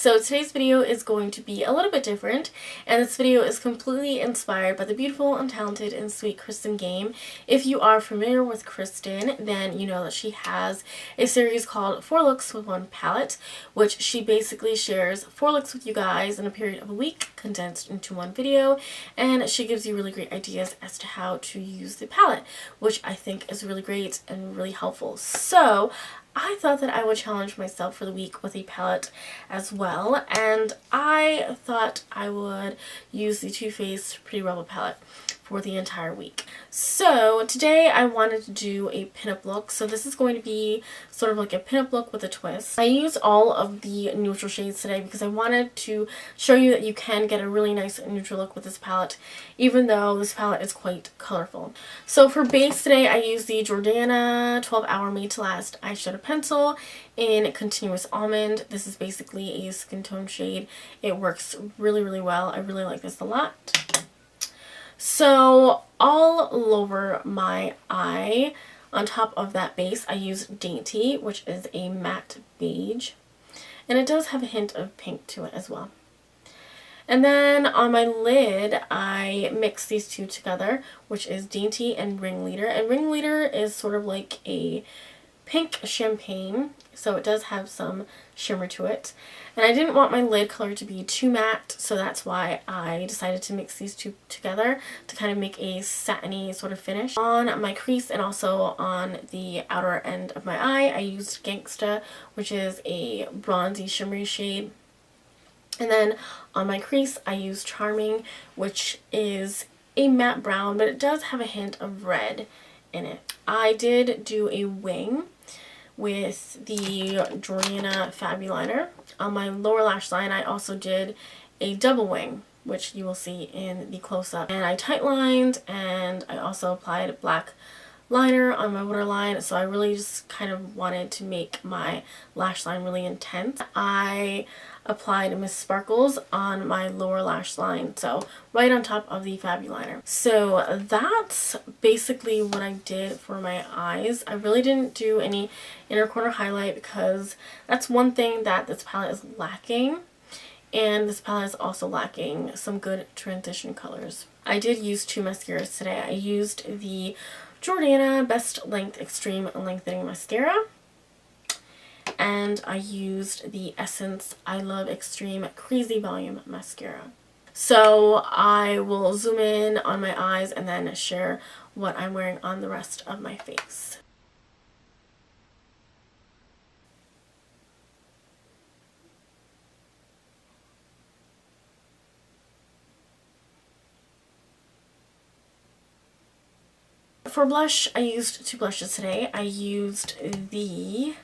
So today's video is going to be a little bit different, and this video is completely inspired by the beautiful and talented and sweet kristingehm. If you are familiar with Kristin, then you know that she has a series called 4 Looks with One palette, which she basically shares 4 looks with you guys in a period of a week, condensed into one video, and she gives you really great ideas as to how to use the palette, which I think is really great and really helpful. So I thought that I would challenge myself for the week with a palette as well, and I thought I would use the Too Faced Pretty Rebel palette for the entire week. So today I wanted to do a pinup look. So this is going to be sort of like a pinup look with a twist. I used all of the neutral shades today because I wanted to show you that you can get a really nice neutral look with this palette, even though this palette is quite colorful. So for base today, I used the Jordana 12 Hour Made to Last eyeshadow pencil in Continuous Almond. This is basically a skin tone shade. It works really, really well. I really like this a lot. So all over my eye, on top of that base, I used Dainty, which is a matte beige, and it does have a hint of pink to it as well. And then on my lid, I mixed these two together, which is Dainty and Ringleader. And Ringleader is sort of like a pink champagne, so it does have some shimmer to it. And I didn't want my lid color to be too matte, so that's why I decided to mix these two together to kind of make a satiny sort of finish. On my crease and also on the outer end of my eye, I used Gangsta, which is a bronzy shimmery shade. And then on my crease, I used Charming, which is a matte brown, but it does have a hint of red in it. I did do a wing with the Jordana Fabuliner. On my lower lash line, I also did a double wing, which you will see in the close-up. And I tightlined, and I also applied black liner on my waterline, so I really just kind of wanted to make my lash line really intense. I applied Miss Sparkles on my lower lash line, so right on top of the Fabuliner. So that's basically what I did for my eyes. I really didn't do any inner corner highlight because that's one thing that this palette is lacking, and this palette is also lacking some good transition colors. I did use 2 mascaras today. I used the Jordana Best Length Extreme Lengthening Mascara, and I used the Essence I Love Extreme Crazy Volume Mascara. So I will zoom in on my eyes and then share what I'm wearing on the rest of my face. For blush, I used 2 blushes today. I used the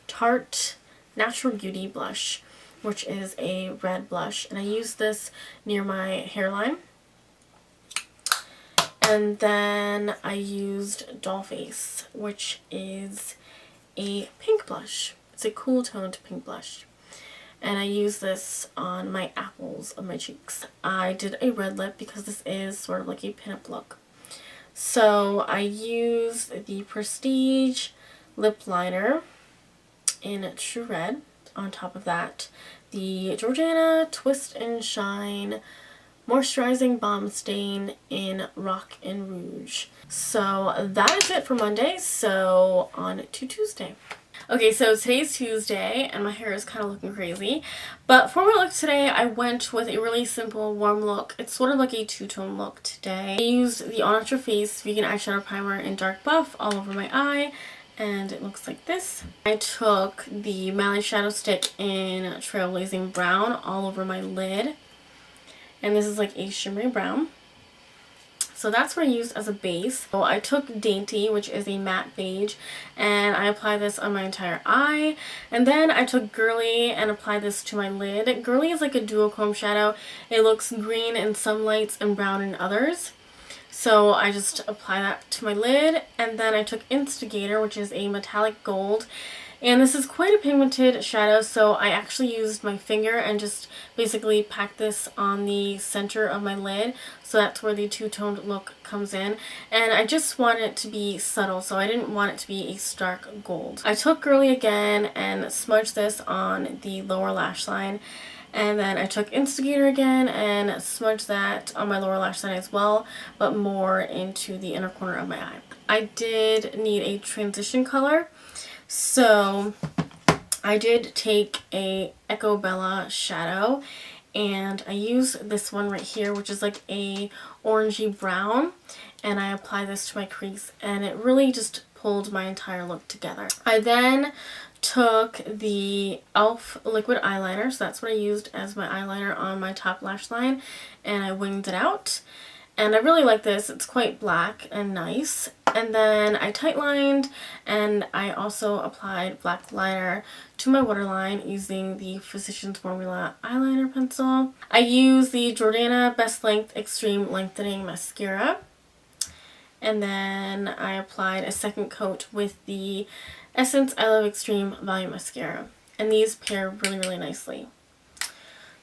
Tarte Natural Beauty blush, which is a red blush, and I used this near my hairline. And then I used Dollface, which is a pink blush. It's a cool toned pink blush. And I used this on my apples of my cheeks. I did a red lip because this is sort of like a pinup look. So I used the Prestige Lip Liner in True Red. On top of that, the Jordana Twist and Shine Moisturizing Balm Stain in Rock and Rouge. So that is it for Monday. So on to Tuesday. Okay, so today's Tuesday, and my hair is kind of looking crazy. But for my look today, I went with a really simple, warm look. It's sort of like a two-tone look today. I used the All Natural Face Vegan Eyeshadow Primer in Dark Buff all over my eye, and it looks like this. I took the Mally Shadow Stick in Trailblazing Brown all over my lid, and this is like a shimmery brown. So that's what I used as a base. So I took Dainty, which is a matte beige, and I applied this on my entire eye. And then I took Girly and applied this to my lid. Girly is like a duochrome shadow. It looks green in some lights and brown in others. So I just apply that to my lid. And then I took Instigator, which is a metallic gold. And this is quite a pigmented shadow, so I actually used my finger and just basically packed this on the center of my lid. So that's where the two-toned look comes in. And I just want it to be subtle, so I didn't want it to be a stark gold. I took Girly again and smudged this on the lower lash line. And then I took Instigator again and smudged that on my lower lash line as well, but more into the inner corner of my eye. I did need a transition color. So I did take a Ecco Bella shadow and I used this one right here, which is like a orangey brown, and I applied this to my crease and it really just pulled my entire look together. I then took the e.l.f. liquid eyeliner, so that's what I used as my eyeliner on my top lash line, and I winged it out. And I really like this. It's quite black and nice. And then I tightlined and I also applied black liner to my waterline using the Physicians Formula eyeliner pencil. I used the Jordana Best Length Extreme Lengthening Mascara. And then I applied a second coat with the Essence I Love Extreme Volume Mascara. And these pair really, really nicely.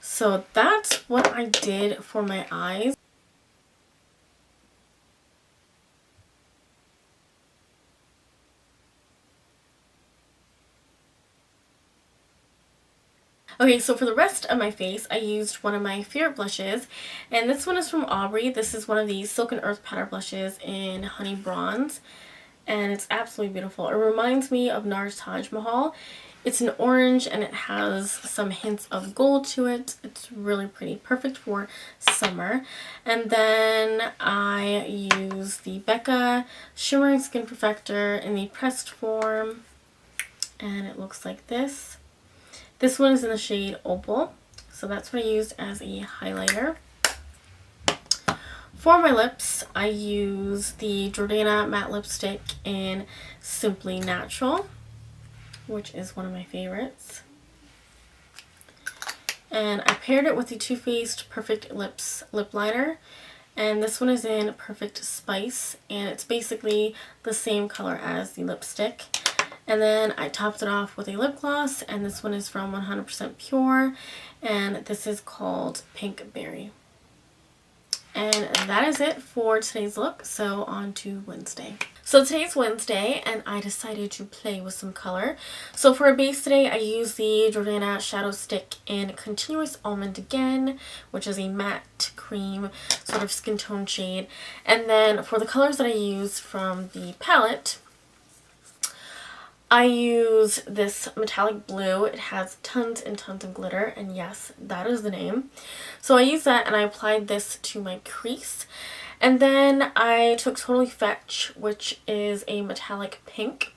So that's what I did for my eyes. Okay, so for the rest of my face, I used one of my favorite blushes, and this one is from Aubrey. This is one of these Silk and Earth powder blushes in Honey Bronze, and it's absolutely beautiful. It reminds me of NARS Taj Mahal. It's an orange, and it has some hints of gold to it. It's really pretty, perfect for summer. And then I use the Becca Shimmering Skin Perfector in the pressed form, and it looks like this. This one is in the shade Opal, so that's what I used as a highlighter. For my lips, I use the Jordana matte lipstick in Simply Natural, which is one of my favorites. And I paired it with the Too Faced Perfect Lips lip liner, and this one is in Perfect Spice, and it's basically the same color as the lipstick. And then I topped it off with a lip gloss, and this one is from 100% Pure, and this is called Pink Berry. And that is it for today's look, so on to Wednesday. So today's Wednesday, and I decided to play with some color. So for a base today, I used the Jordana Shadow Stick in Continuous Almond again, which is a matte cream sort of skin tone shade. And then for the colors that I used from the palette, I use this metallic blue. It has tons and tons of glitter, and yes, that is the name. So I used that and I applied this to my crease. And then I took Totally Fetch, which is a metallic pink,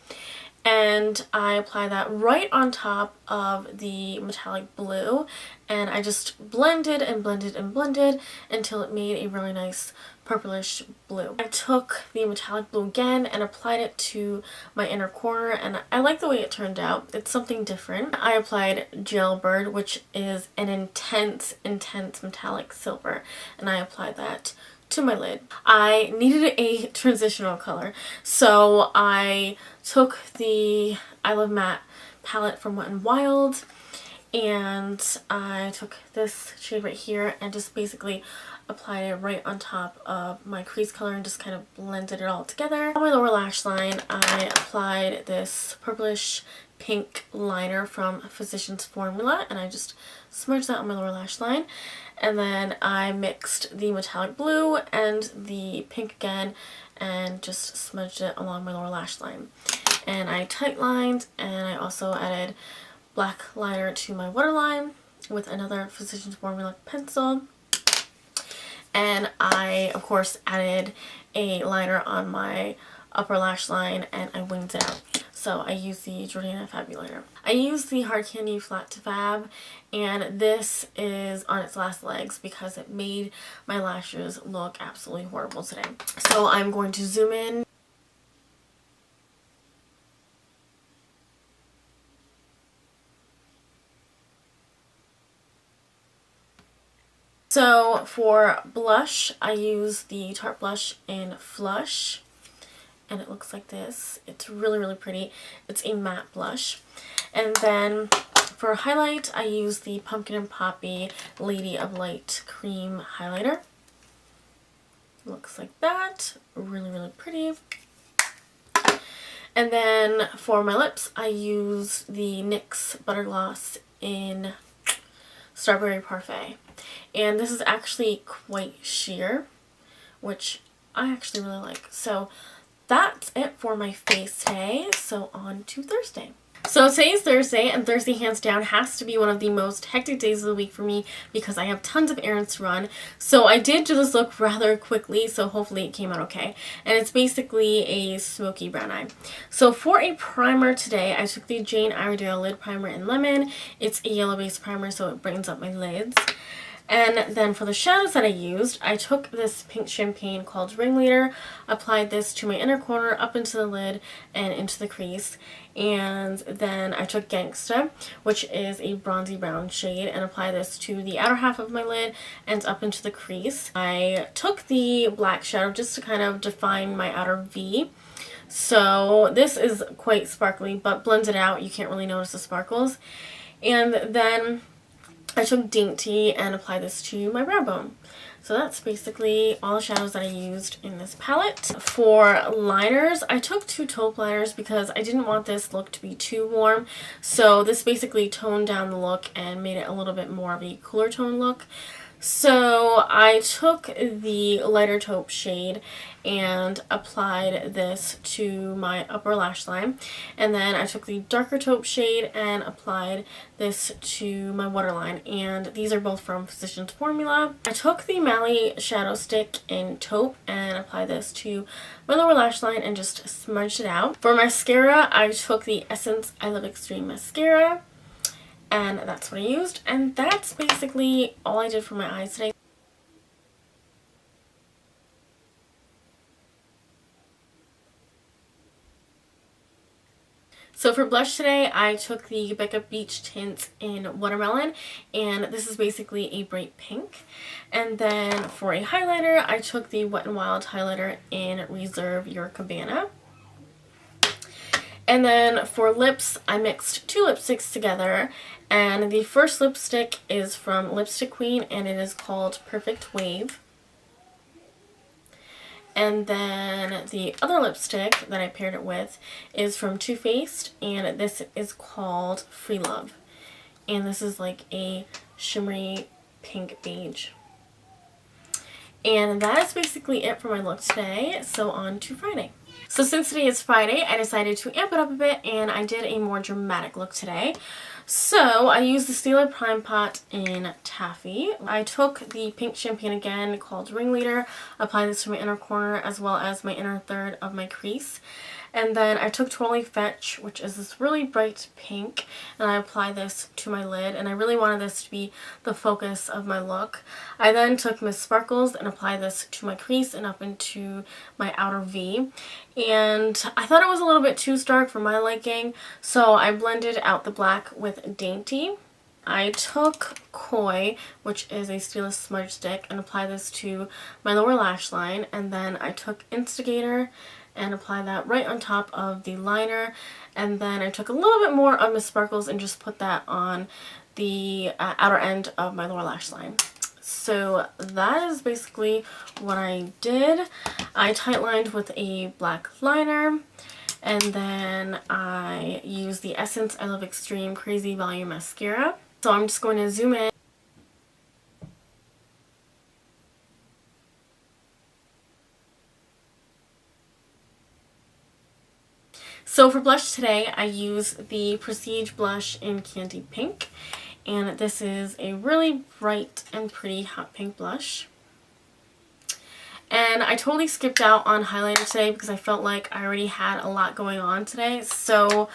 and I apply that right on top of the metallic blue, and I just blended and blended and blended until it made a really nice purplish blue. I took the metallic blue again and applied it to my inner corner, and I like the way it turned out. It's something different. I applied Jailbird, which is an intense metallic silver, and I applied that to my lid. I needed a transitional color, so I took the I Love Matte palette from Wet n Wild, and I took this shade right here and just basically applied it right on top of my crease color and just kind of blended it all together. On my lower lash line, I applied this purplish pink liner from Physicians Formula, and I just smudged that on my lower lash line. And then I mixed the metallic blue and the pink again and just smudged it along my lower lash line. And I tightlined, and I also added black liner to my waterline with another Physicians Formula pencil. And I, of course, added a liner on my upper lash line, and I winged it out. So I used the Jordana Fabuliner. I used the Hard Candy Flat to Fab, and this is on its last legs because it made my lashes look absolutely horrible today. So I'm going to zoom in. So for blush, I use the Tarte blush in Flush, and it looks like this. It's really, really pretty. It's a matte blush. And then for highlight, I use the Pumpkin and Poppy Lady of Light Cream Highlighter. Looks like that. Really, really pretty. And then for my lips, I use the NYX Butter Gloss in Strawberry Parfait. And this is actually quite sheer, which I actually really like. So that's it for my face today. So on to Thursday. So today's Thursday, and Thursday hands down has to be one of the most hectic days of the week for me because I have tons of errands to run. So I did do this look rather quickly, so hopefully it came out okay. And it's basically a smoky brown eye. So for a primer today, I took the Jane Iredale Lid Primer in Lemon. It's a yellow based primer, so it brightens up my lids. And then for the shadows that I used, I took this pink champagne called Ringleader, applied this to my inner corner, up into the lid, and into the crease. And then I took Gangsta, which is a bronzy brown shade, and applied this to the outer half of my lid and up into the crease. I took the black shadow just to kind of define my outer V. So this is quite sparkly, but blends it out. You can't really notice the sparkles. And then I took Dainty and applied this to my brow bone. So that's basically all the shadows that I used in this palette. For liners, I took two taupe liners because I didn't want this look to be too warm. So this basically toned down the look and made it a little bit more of a cooler tone look. So I took the lighter taupe shade and applied this to my upper lash line, and then I took the darker taupe shade and applied this to my waterline, and these are both from Physicians Formula. I took the Mally shadow stick in taupe and applied this to my lower lash line and just smudged it out. For mascara, I took the Essence I Love Extreme Mascara, and that's what I used, and that's basically all I did for my eyes today. So for blush today, I took the Becca Beach Tint in Watermelon, and this is basically a bright pink. And then for a highlighter, I took the Wet n Wild highlighter in Reserve Your Cabana. And then for lips, I mixed two lipsticks together, and the first lipstick is from Lipstick Queen, and it is called Perfect Wave. And then the other lipstick that I paired it with is from Too Faced, and this is called Free Love. And this is like a shimmery pink beige. And that is basically it for my look today, so on to Friday. So since today is Friday, I decided to amp it up a bit, and I did a more dramatic look today. So I used the Stila Prime Pot in Taffy. I took the pink champagne again called Ringleader, applied this to my inner corner as well as my inner third of my crease. And then I took Twirly Fetch, which is this really bright pink, and I applied this to my lid, and I really wanted this to be the focus of my look. I then took Miss Sparkles and applied this to my crease and up into my outer V. And I thought it was a little bit too stark for my liking, so I blended out the black with Dainty. I took Koi, which is a Stila smudge stick, and applied this to my lower lash line, and then I took Instigator and apply that right on top of the liner, and then I took a little bit more of Miss Sparkles and just put that on the outer end of my lower lash line. So that is basically what I did. I tight lined with a black liner, and then I used the Essence I Love Extreme Crazy Volume Mascara. So I'm just going to zoom in. So for blush today, I use the Prestige blush in Candy Pink, and this is a really bright and pretty hot pink blush. And I totally skipped out on highlighter today because I felt like I already had a lot going on today. So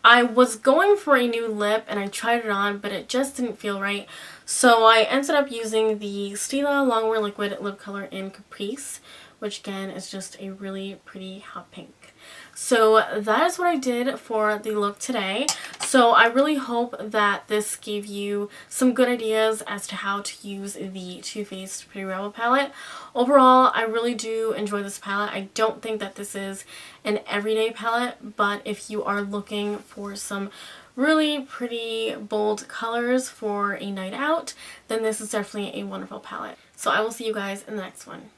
I was going for a new lip and I tried it on, but it just didn't feel right. So I ended up using the Stila Longwear Liquid Lip Color in Caprice, which again is just a really pretty hot pink. So that is what I did for the look today. So I really hope that this gave you some good ideas as to how to use the Too Faced Pretty Rebel palette. Overall, I really do enjoy this palette. I don't think that this is an everyday palette, but if you are looking for some really pretty bold colors for a night out, then this is definitely a wonderful palette. So I will see you guys in the next one.